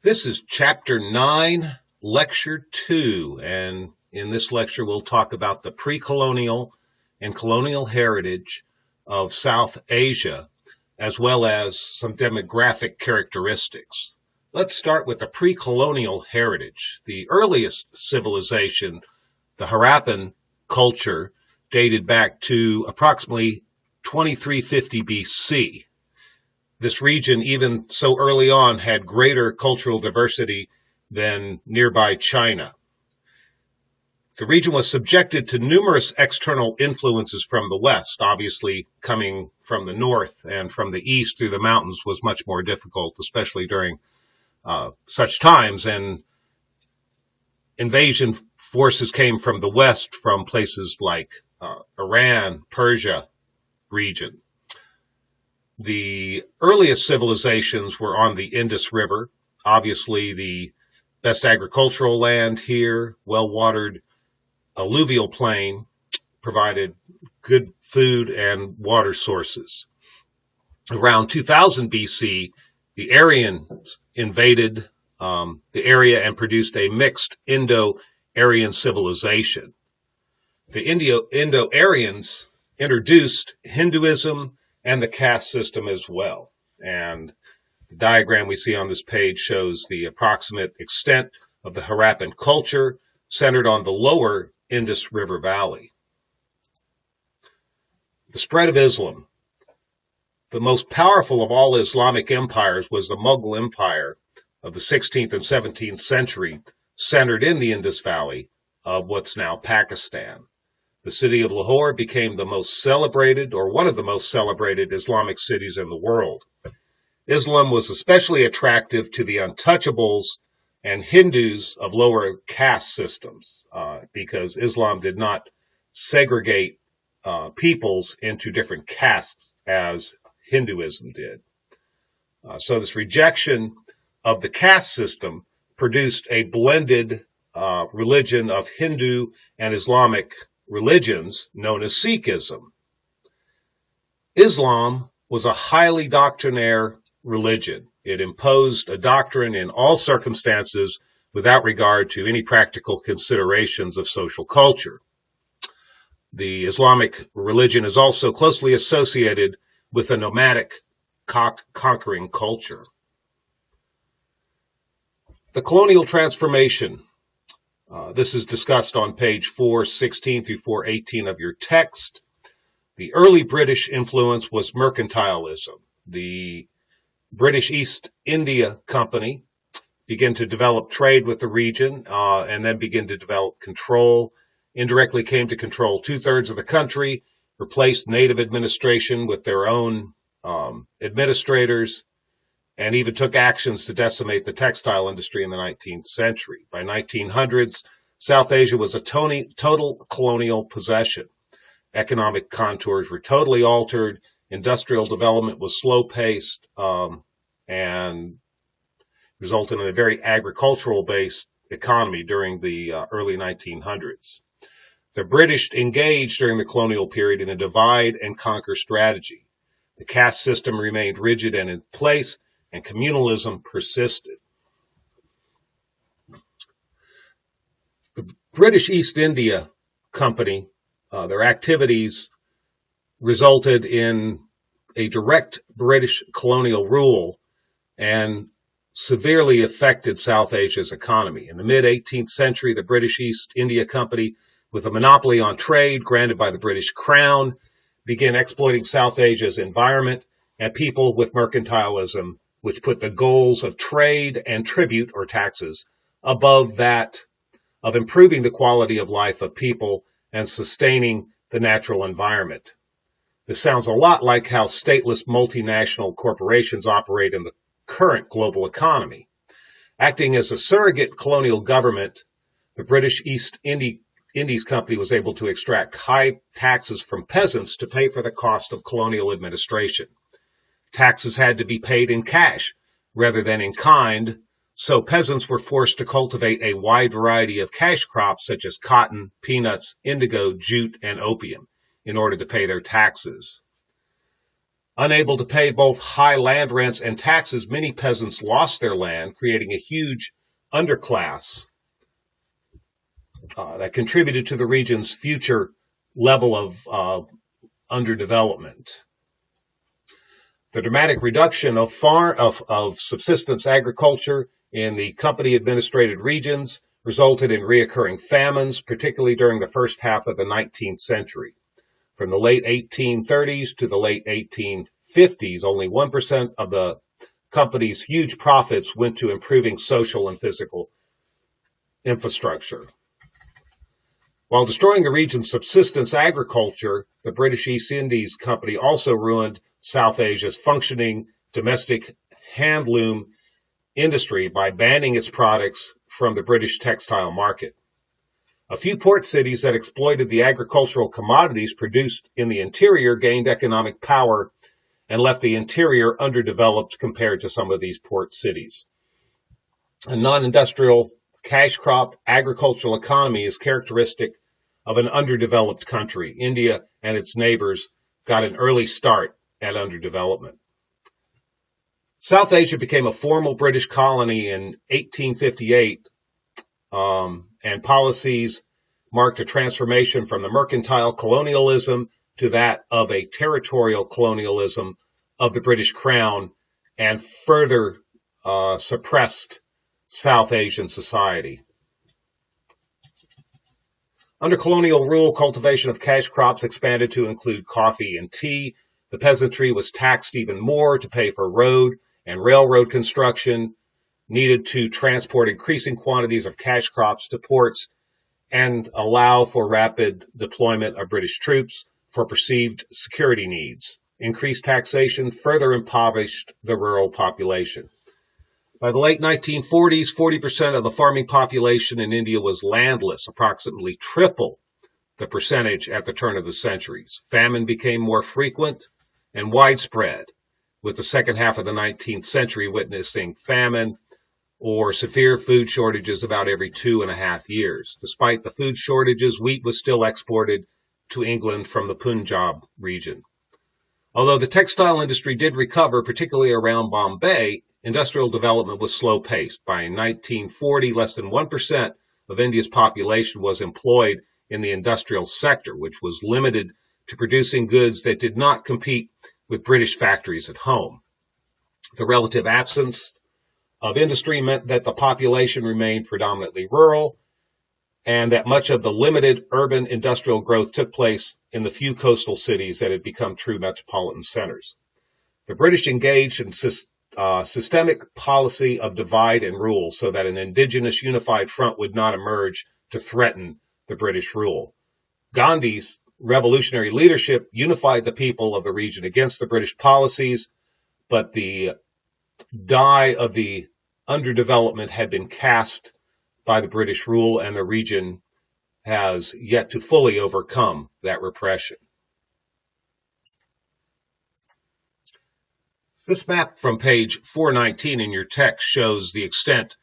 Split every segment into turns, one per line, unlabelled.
This is Chapter 9, Lecture 2, and in this lecture we'll talk about the pre-colonial and colonial heritage of South Asia, as well as some demographic characteristics. Let's start with the pre-colonial heritage. The earliest civilization, the Harappan culture, dated back to approximately 2350 BC. This region, even so early on, had greater cultural diversity than nearby China. The region was subjected to numerous external influences from the west. Obviously, coming from the north and from the east through the mountains was much more difficult, especially during such times. And invasion forces came from the west, from places like Iran, Persia region. The earliest civilizations were on the Indus River. Obviously, the best agricultural land here, well-watered alluvial plain, provided good food and water sources. Around 2000 BC, the Aryans invaded the area and produced a mixed Indo-Aryan civilization. The Indo-Aryans introduced Hinduism and the caste system as well. And the diagram we see on this page shows the approximate extent of the Harappan culture centered on the lower Indus River Valley. The spread of Islam. The most powerful of all Islamic empires was the Mughal Empire of the 16th and 17th century, centered in the Indus Valley of what's now Pakistan. The city of Lahore became the most celebrated, or one of the most celebrated, Islamic cities in the world. Islam was especially attractive to the untouchables and Hindus of lower caste systems, because Islam did not segregate peoples into different castes as Hinduism did. So this rejection of the caste system produced a blended religion of Hindu and Islamic religions known as Sikhism. Islam was a highly doctrinaire religion. It imposed a doctrine in all circumstances without regard to any practical considerations of social culture. The Islamic religion is also closely associated with a nomadic conquering culture. The colonial transformation. This is discussed on page 416 through 418 of your text. The early British influence was mercantilism. The British East India Company began to develop trade with the region and then began to develop control, indirectly came to control 2/3 of the country, replaced native administration with their own administrators, and even took actions to decimate the textile industry in the 19th century. By 1900s, South Asia was a total colonial possession. Economic contours were totally altered. Industrial development was slow-paced and resulted in a very agricultural-based economy during the early 1900s. The British engaged during the colonial period in a divide-and-conquer strategy. The caste system remained rigid and in place, and communalism persisted. The British East India Company, their activities resulted in a direct British colonial rule and severely affected South Asia's economy. In the mid-18th century, the British East India Company, with a monopoly on trade granted by the British Crown, began exploiting South Asia's environment and people with mercantilism, which put the goals of trade and tribute or taxes above that of improving the quality of life of people and sustaining the natural environment. This sounds a lot like how stateless multinational corporations operate in the current global economy. Acting as a surrogate colonial government, the British East Indies Company was able to extract high taxes from peasants to pay for the cost of colonial administration. Taxes had to be paid in cash rather than in kind, so peasants were forced to cultivate a wide variety of cash crops such as cotton, peanuts, indigo, jute, and opium in order to pay their taxes. Unable to pay both high land rents and taxes, many peasants lost their land, creating a huge underclass that contributed to the region's future level of underdevelopment. The dramatic reduction of subsistence agriculture in the company-administrated regions resulted in reoccurring famines, particularly during the first half of the 19th century. From the late 1830s to the late 1850s, only 1% of the company's huge profits went to improving social and physical infrastructure. While destroying the region's subsistence agriculture, the British East Indies Company also ruined South Asia's functioning domestic handloom industry by banning its products from the British textile market. A few port cities that exploited the agricultural commodities produced in the interior gained economic power and left the interior underdeveloped compared to some of these port cities. A non-industrial cash crop agricultural economy is characteristic of an underdeveloped country. India and its neighbors got an early start at underdevelopment. South Asia became a formal British colony in 1858, and policies marked a transformation from the mercantile colonialism to that of a territorial colonialism of the British Crown, and further suppressed South Asian society. Under colonial rule, cultivation of cash crops expanded to include coffee and tea. The peasantry was taxed even more to pay for road and railroad construction needed to transport increasing quantities of cash crops to ports and allow for rapid deployment of British troops for perceived security needs. Increased taxation further impoverished the rural population. By the late 1940s, 40% of the farming population in India was landless, approximately triple the percentage at the turn of the centuries. Famine became more frequent and widespread, with the second half of the 19th century witnessing famine or severe food shortages about every 2.5 years. Despite the food shortages, wheat was still exported to England from the Punjab region. Although the textile industry did recover, particularly around Bombay, industrial development was slow-paced. By 1940, less than 1% of India's population was employed in the industrial sector, which was limited to producing goods that did not compete with British factories at home. The relative absence of industry meant that the population remained predominantly rural, and that much of the limited urban industrial growth took place in the few coastal cities that had become true metropolitan centers. The British engaged in systemic policy of divide and rule so that an indigenous unified front would not emerge to threaten the British rule. Gandhi's revolutionary leadership unified the people of the region against the British policies, but the die of the underdevelopment had been cast by the British rule, and the region has yet to fully overcome that repression. This map from page 419 in your text shows the extent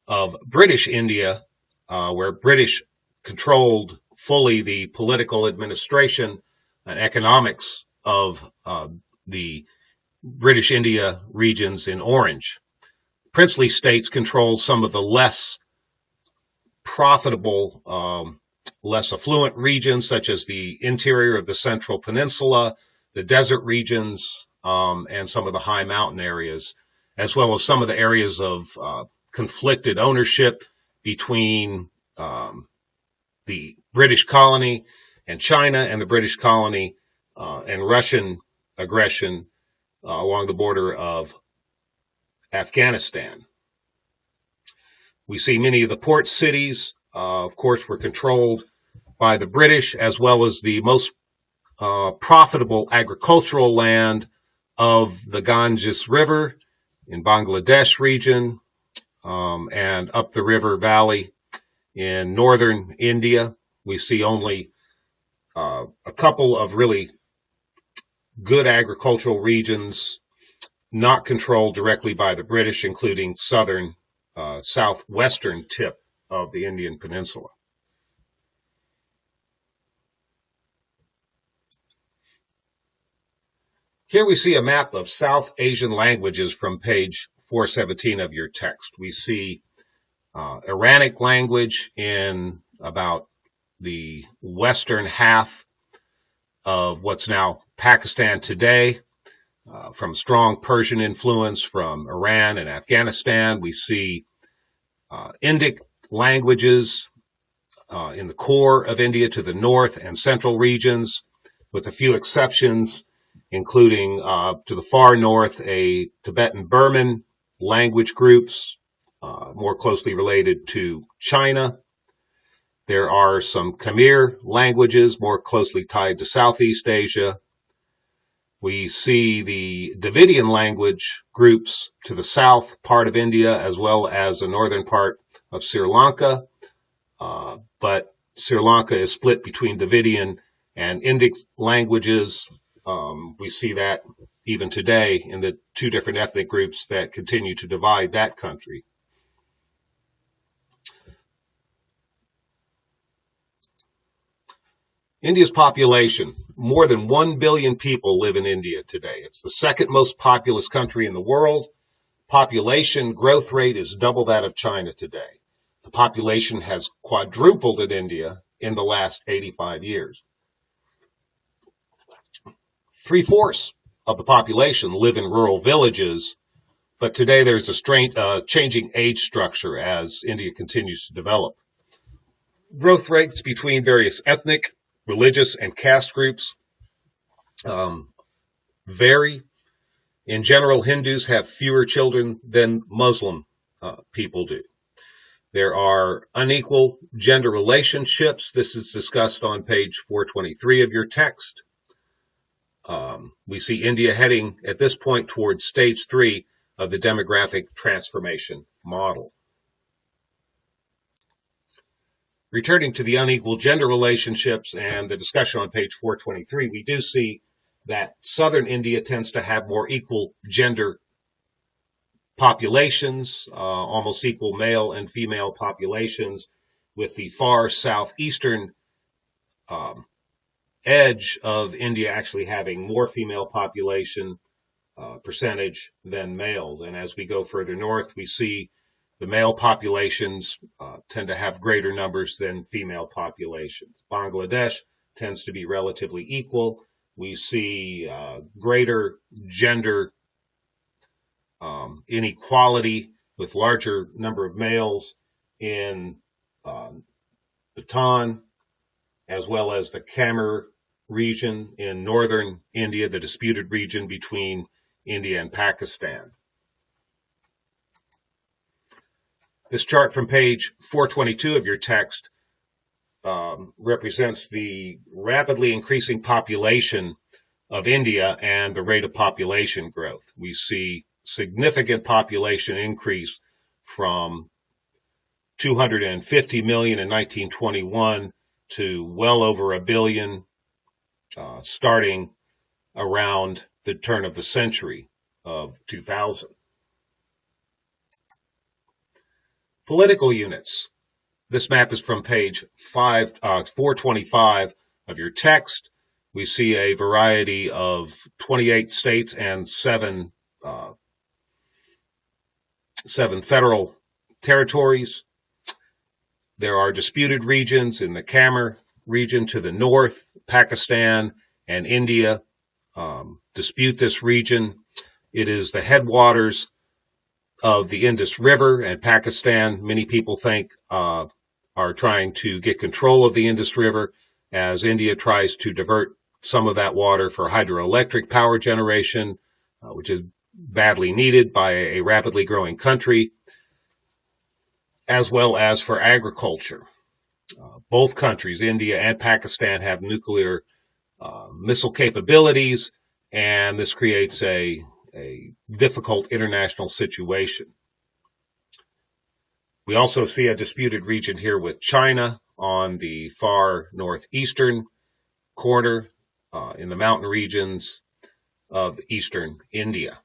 of British India, where British controlled fully the political administration and economics of the British India regions in orange. Princely states controlled some of the less profitable, less affluent regions, such as the interior of the Central Peninsula, the desert regions, and some of the high mountain areas, as well as some of the areas of conflicted ownership between the British colony and China, and the British colony and Russian aggression along the border of Afghanistan. We see many of the port cities, of course, were controlled by the British, as well as the most profitable agricultural land of the Ganges River in Bangladesh region, and up the river valley in northern India. We see only a couple of really good agricultural regions not controlled directly by the British, including southern, southwestern tip of the Indian Peninsula. Here we see a map of South Asian languages from page 417 of your text. We see Iranic language in about the western half of what's now Pakistan today, from strong Persian influence from Iran and Afghanistan. We see Indic languages in the core of India to the north and central regions, with a few exceptions, including to the far north, a Tibetan-Burman language groups more closely related to China. There are some Khmer languages more closely tied to Southeast Asia. We see the Dravidian language groups to the south part of India, as well as the northern part of Sri Lanka. But Sri Lanka is split between Dravidian and Indic languages. We see that even today in the two different ethnic groups that continue to divide that country. India's population. More than 1 billion people live in India today. It's the second most populous country in the world. Population growth rate is double that of China today. The population has quadrupled in India in the last 85 years. 3/4 of the population live in rural villages, but today there's a changing age structure as India continues to develop. Growth rates between various ethnic, religious, and caste groups vary. In general, Hindus have fewer children than Muslim people do. There are unequal gender relationships. This is discussed on page 423 of your text. We see India heading at this point towards stage 3 of the demographic transformation model. Returning to the unequal gender relationships and the discussion on page 423, we do see that southern India tends to have more equal gender populations, almost equal male and female populations, with the far southeastern edge of India actually having more female population percentage than males. And as we go further north, we see the male populations tend to have greater numbers than female populations. Bangladesh tends to be relatively equal. We see greater gender inequality with larger number of males in Bhutan, as well as the Khmer region in northern India, the disputed region between India and Pakistan. This chart from page 422 of your text represents the rapidly increasing population of India and the rate of population growth. We see significant population increase from 250 million in 1921 to well over a billion starting around the turn of the century of 2000. Political units. This map is from page 425 of your text. We see a variety of 28 states and seven federal territories. There are disputed regions in the Khmer region to the north. Pakistan and India dispute this region. It is the headwaters of the Indus River, and Pakistan, many people think, are trying to get control of the Indus River as India tries to divert some of that water for hydroelectric power generation, which is badly needed by a rapidly growing country, as well as for agriculture. Both countries, India and Pakistan, have nuclear missile capabilities, and this creates a difficult international situation. We also see a disputed region here with China on the far northeastern corner in the mountain regions of eastern India.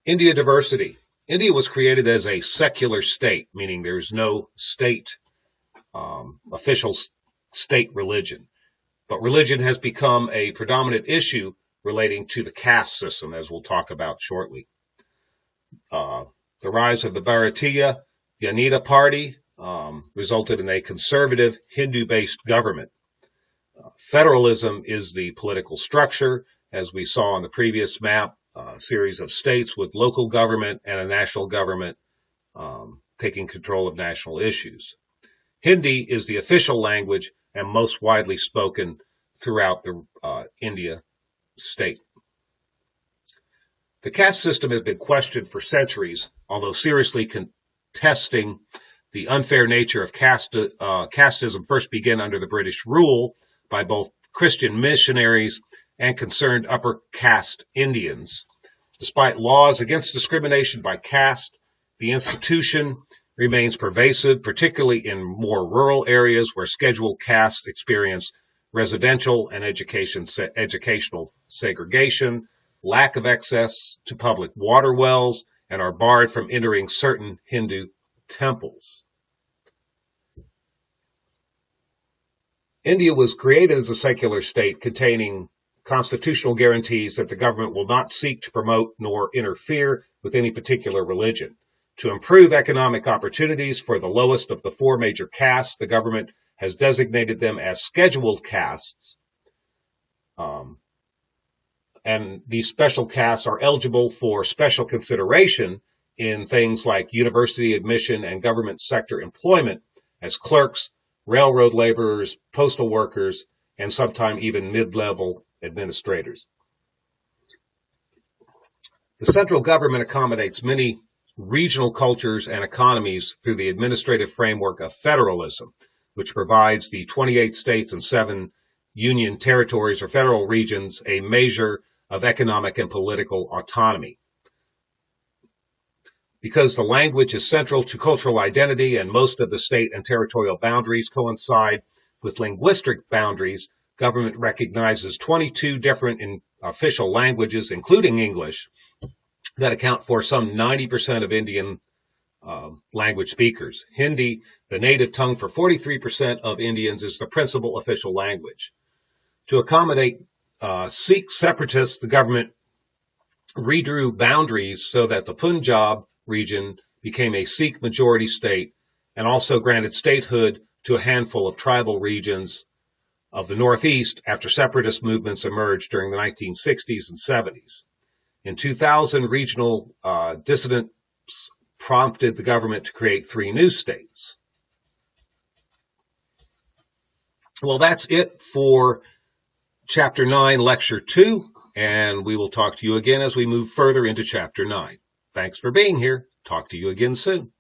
India diversity. India was created as a secular state, meaning there's no state, official state religion. But religion has become a predominant issue relating to the caste system, as we'll talk about shortly. The rise of the Bharatiya Janata Party resulted in a conservative Hindu-based government. Federalism is the political structure, as we saw on the previous map, a series of states with local government and a national government taking control of national issues. Hindi is the official language and most widely spoken throughout the India state. The caste system has been questioned for centuries, although seriously contesting the unfair nature of casteism first began under the British rule by both Christian missionaries and concerned upper caste Indians. Despite laws against discrimination by caste, the institution remains pervasive, particularly in more rural areas where scheduled castes experience residential and educational segregation, lack of access to public water wells, and are barred from entering certain Hindu temples. India was created as a secular state containing constitutional guarantees that the government will not seek to promote nor interfere with any particular religion. To improve economic opportunities for the lowest of the four major castes, the government has designated them as scheduled castes. And these special castes are eligible for special consideration in things like university admission and government sector employment as clerks, railroad laborers, postal workers, and sometimes even mid-level administrators. The central government accommodates many regional cultures and economies through the administrative framework of federalism, which provides the 28 states and 7 union territories or federal regions a measure of economic and political autonomy. Because the language is central to cultural identity and most of the state and territorial boundaries coincide with linguistic boundaries, government recognizes 22 different official languages, including English, that account for some 90% of Indian language speakers. Hindi, the native tongue for 43% of Indians, is the principal official language. To accommodate Sikh separatists, the government redrew boundaries so that the Punjab region became a Sikh majority state and also granted statehood to a handful of tribal regions of the Northeast after separatist movements emerged during the 1960s and 70s. In 2000, regional dissidents prompted the government to create 3 new states. Well, that's it for Chapter 9, Lecture 2, and we will talk to you again as we move further into Chapter 9. Thanks for being here. Talk to you again soon.